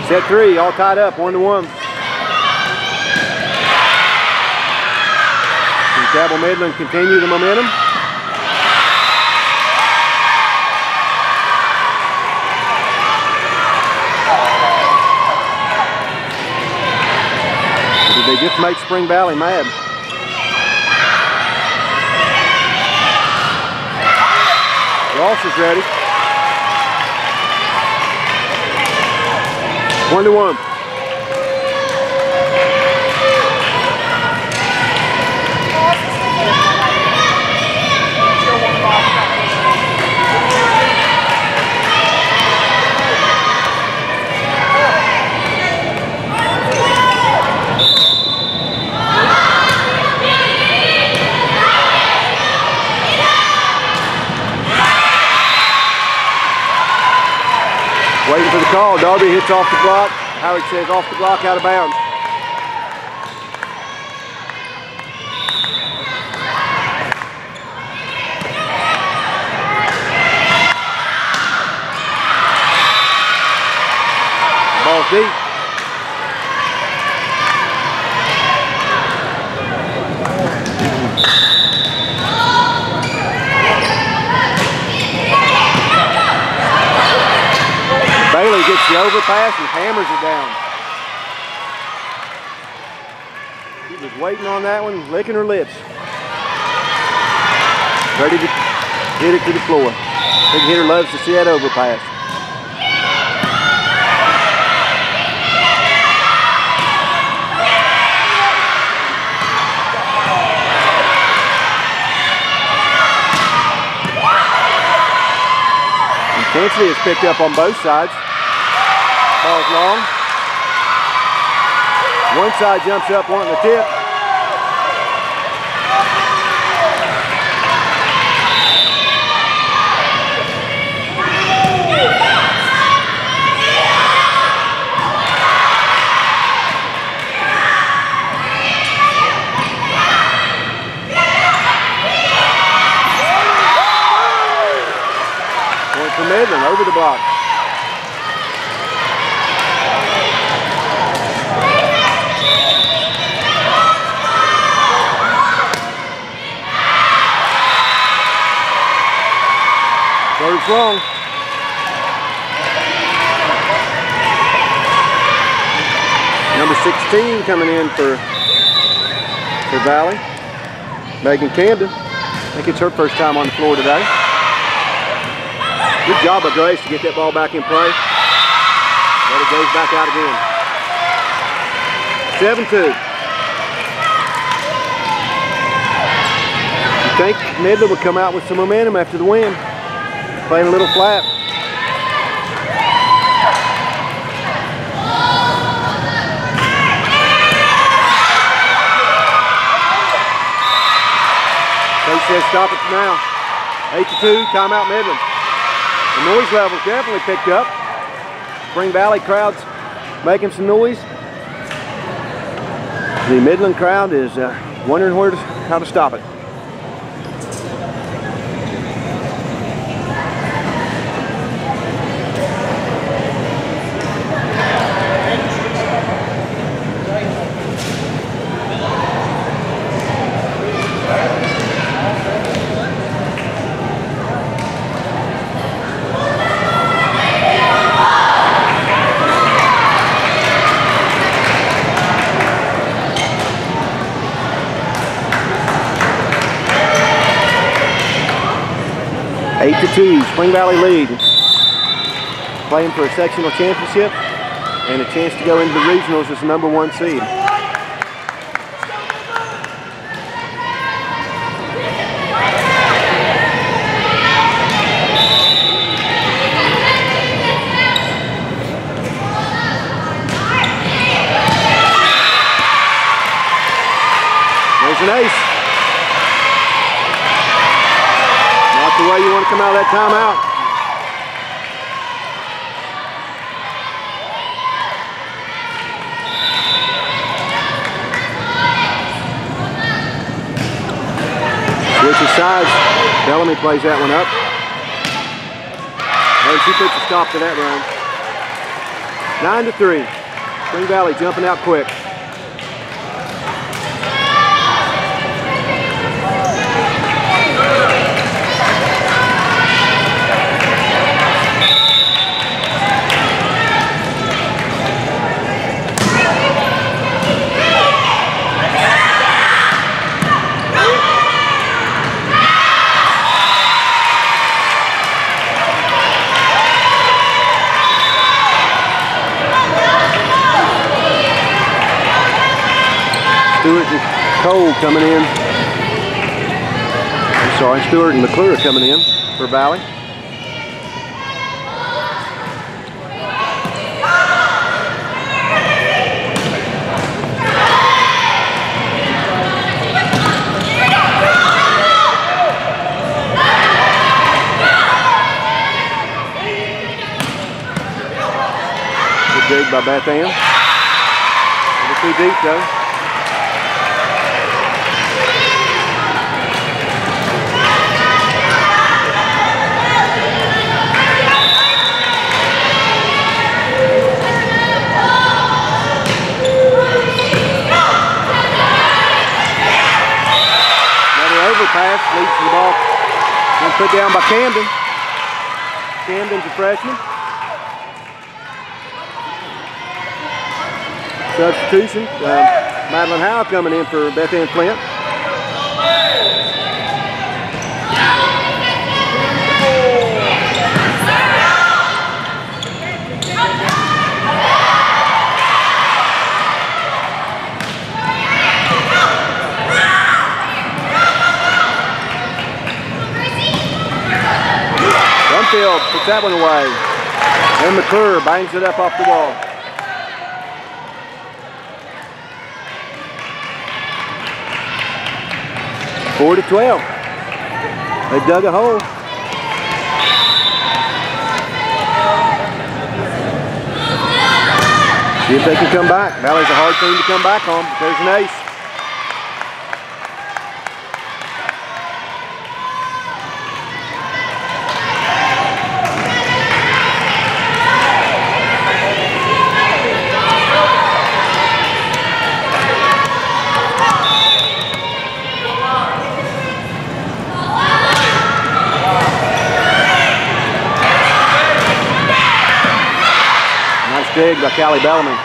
Set 3, all tied up, 1-1. Can Cabell Midland continue the momentum? Or did they just make Spring Valley mad? Ross is ready. 1-1. Waiting for the call. Darby hits off the block. Howard says off the block, out of bounds. Ball's deep. Bailey gets the overpass and hammers it down. She was waiting on that one, licking her lips. Ready to hit it to the floor. Big hitter loves to see that overpass. Intensity is picked up on both sides. Ball's long. One side jumps up wanting the tip. Point for Midland, over the block. Third long. Number 16 coming in for Valley. Megan Camden. I think it's her first time on the floor today. Good job by Grace to get that ball back in play. But it goes back out again. 7-2. You think Midland would come out with some momentum after the win? Playing a little flat. Coach says stop it now. 8-2, timeout Midland. The noise level's definitely picked up. Spring Valley crowd's making some noise. The Midland crowd is wondering how to stop it. Spring Valley lead. Playing for a sectional championship and a chance to go into the regionals as the #1 seed. There's an ace. The way you want to come out of that timeout. Switches sides. Bellamy plays that one up. And she puts a stop to that run. 9-3. Spring Valley jumping out quick. Stewart and Cole coming in. I'm sorry, Stewart and McClure coming in for Valley. Good dig by Beth Ann. Never too deep though. Pass leads to the ball and put down by Camden. Camden's a freshman. Substitution. Madeline Howe coming in for Beth Ann Flint. Field puts that one away. And McClure bangs it up off the wall. Four to 12. They've dug a hole. See if they can come back. Valley's a hard team to come back on, but there's an ace. Dig by Callie Bellamy.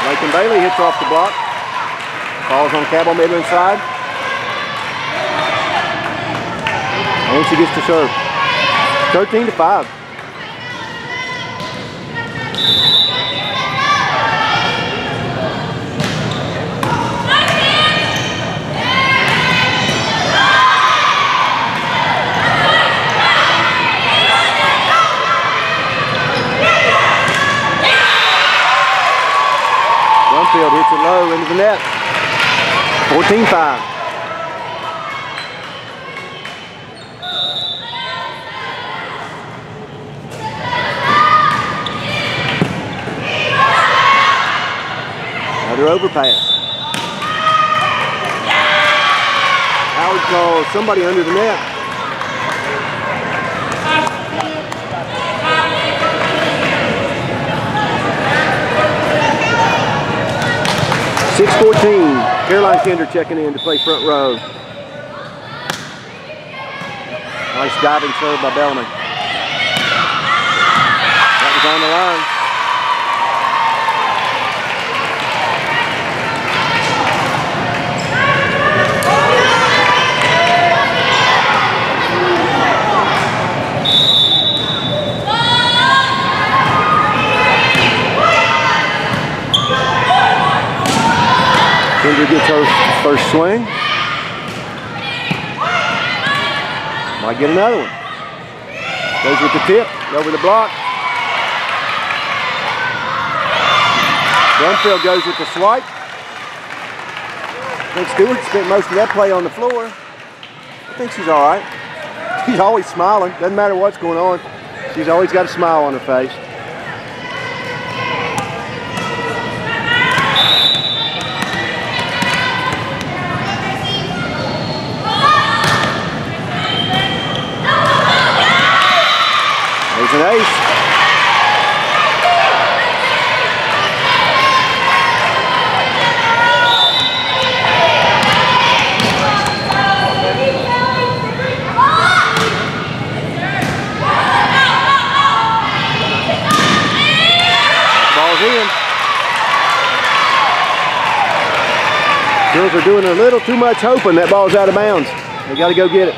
Lakin Bailey hits off the block. Falls on Cabell Midland side. And she gets to serve. 13-5. Field hits it low into the net. 14-5. Another overpass. Howard calls somebody under the net. 6-14, Caroline Kinder checking in to play front row. Nice diving serve by Bellamy. That was on the line. Kinder gets her first swing. Might get another one. Goes with the tip, over the block. Brumfield goes with the swipe. I think Stewart spent most of that play on the floor. I think she's all right. She's always smiling. Doesn't matter what's going on. She's always got a smile on her face. ace. Ball's in. Girls are doing a little too much hoping that ball's out of bounds. They got to go get it.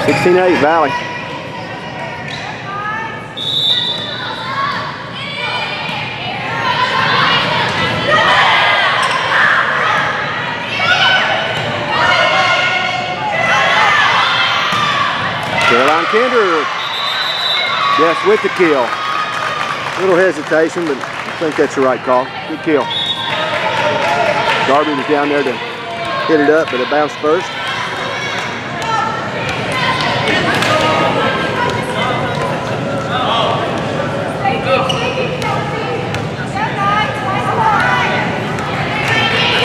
(16-8) Valley. Caroline Kinder, yes, with the kill. Little hesitation, but I think that's the right call. Good kill. Darby was down there to hit it up, but it bounced first.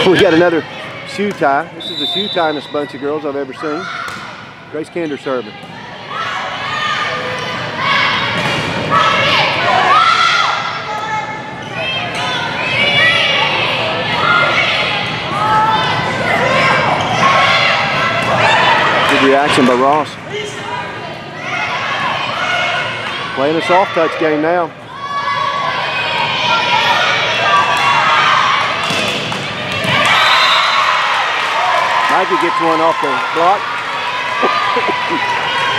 We got another shoe tie. This is the shoe tiest bunch of girls I've ever seen. Grace Kinder serving. Good reaction by Ross. Playing a soft touch game now. Maggie gets one off the block.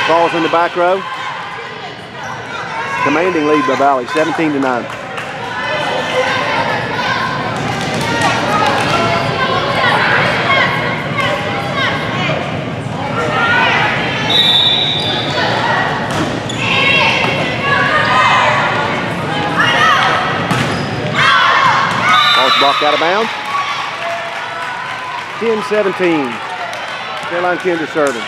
Falls in the back row. Commanding lead by Valley, 17-9. Ball's blocked out of bounds. 10-17. Caroline Kinder serving.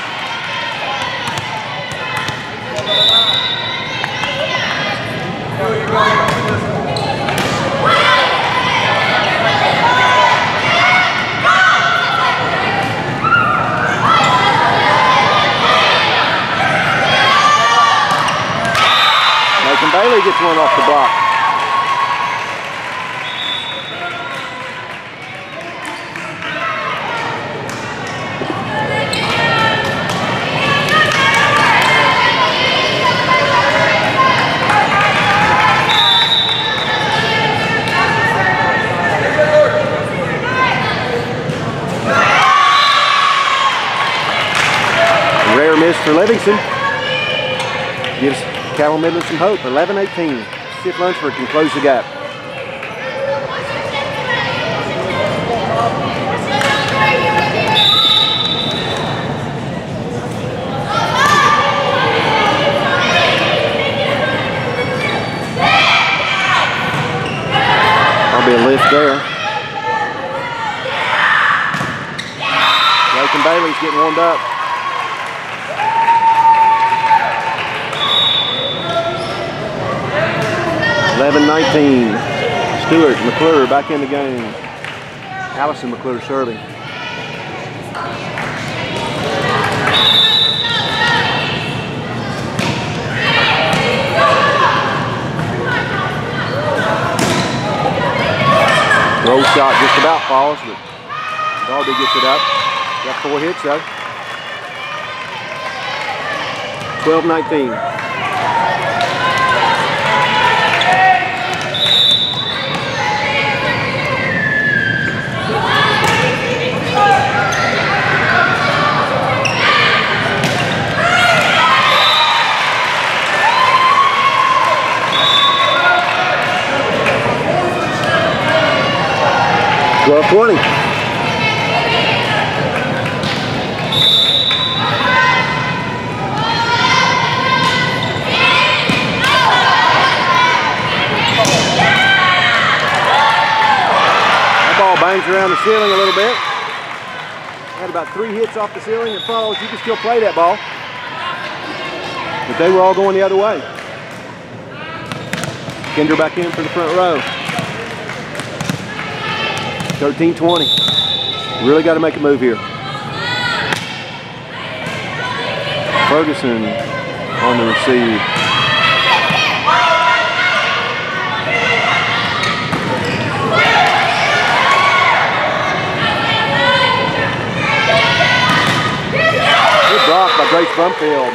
Nathan Bailey gets one off the block. Rare miss for Livingston. Gives Cabell Midland some hope. 11-18. Skip Lunsford can close the gap. That'll be a lift there. Lakin Bailey's getting warmed up. (11-19). Stewart McClure back in the game. Allison McClure serving. Roll shot just about falls, but Darby gets it up. Got 4 hits though. 12-19. Well, 20. That ball bangs around the ceiling a little bit. Had about 3 hits off the ceiling. It falls. You can still play that ball. But they were all going the other way. Kinder back in for the front row. 13-20. Really got to make a move here. Ferguson on the receive. Good block by Grace Brumfield.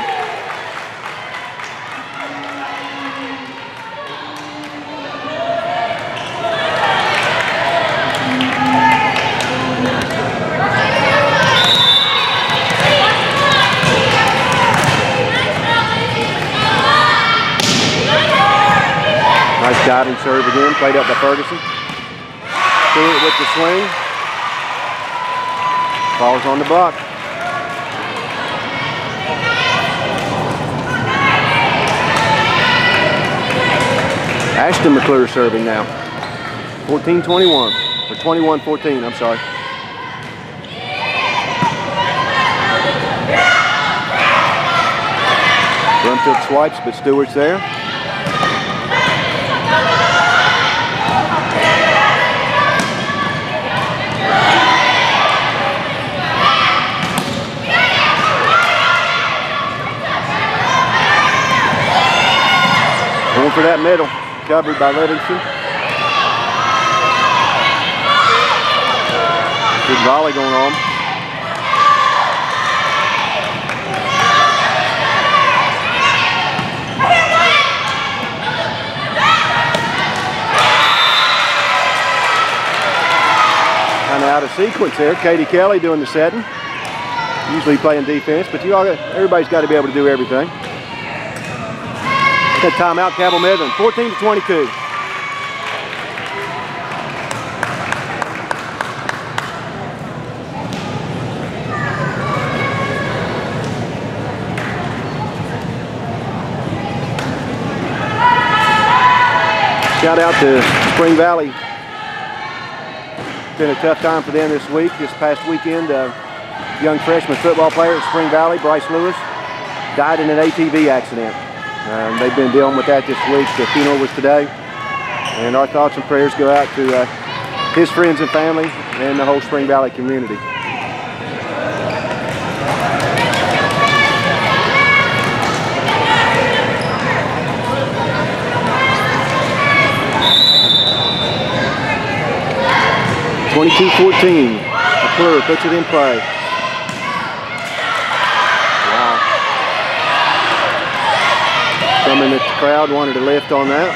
Nice diving serve again, played up by Ferguson. Stewart with the swing. Falls on the block. Ashton McClure serving now. 14-21, or 21-14, I'm sorry. Brumfield swipes, but Stewart's there. Going for that middle, covered by Livingston. Good volley going on. Kind of out of sequence there. Katie Kelly doing the setting. Usually playing defense, but everybody's got to be able to do everything. That timeout, Cabell Midland, 14-22. Shout out to Spring Valley. It's been a tough time for them this week. This past weekend, young freshman football player at Spring Valley, Bryce Lewis, died in an ATV accident. They've been dealing with that this week. The funeral was today. And our thoughts and prayers go out to his friends and family and the whole Spring Valley community. (22-14). McClure puts it in play. Something that the crowd wanted to lift on that.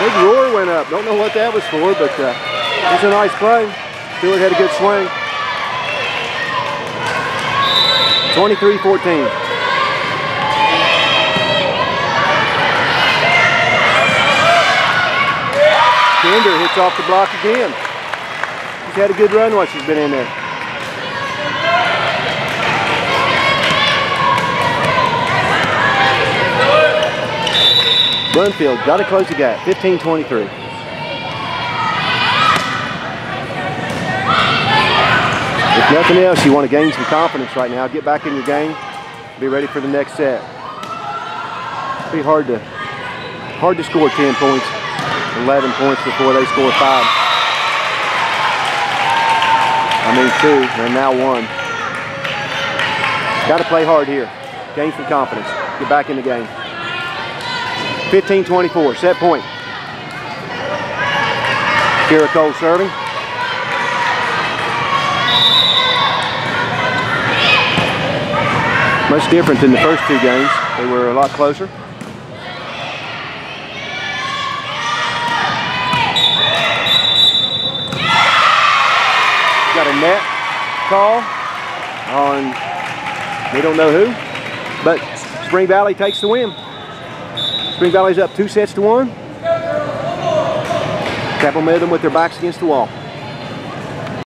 Big roar went up. Don't know what that was for, but it was a nice play. Stewart had a good swing. 23-14. Kinder hits off the block again. She's had a good run while she's been in there. Brumfield got to close the gap, 15-23. If nothing else, you want to gain some confidence right now. Get back in your game. Be ready for the next set. It'll be hard to score 10 points, 11 points before they score 5. I mean 2, and now 1. Got to play hard here. Gain some confidence. Get back in the game. 15-24, set point. Kira Cole serving. Much different than the first 2 games. They were a lot closer. Got a net call on, we don't know who, but Spring Valley takes the win. Spring Valley's up 2-1. Cabell Midland with their backs against the wall.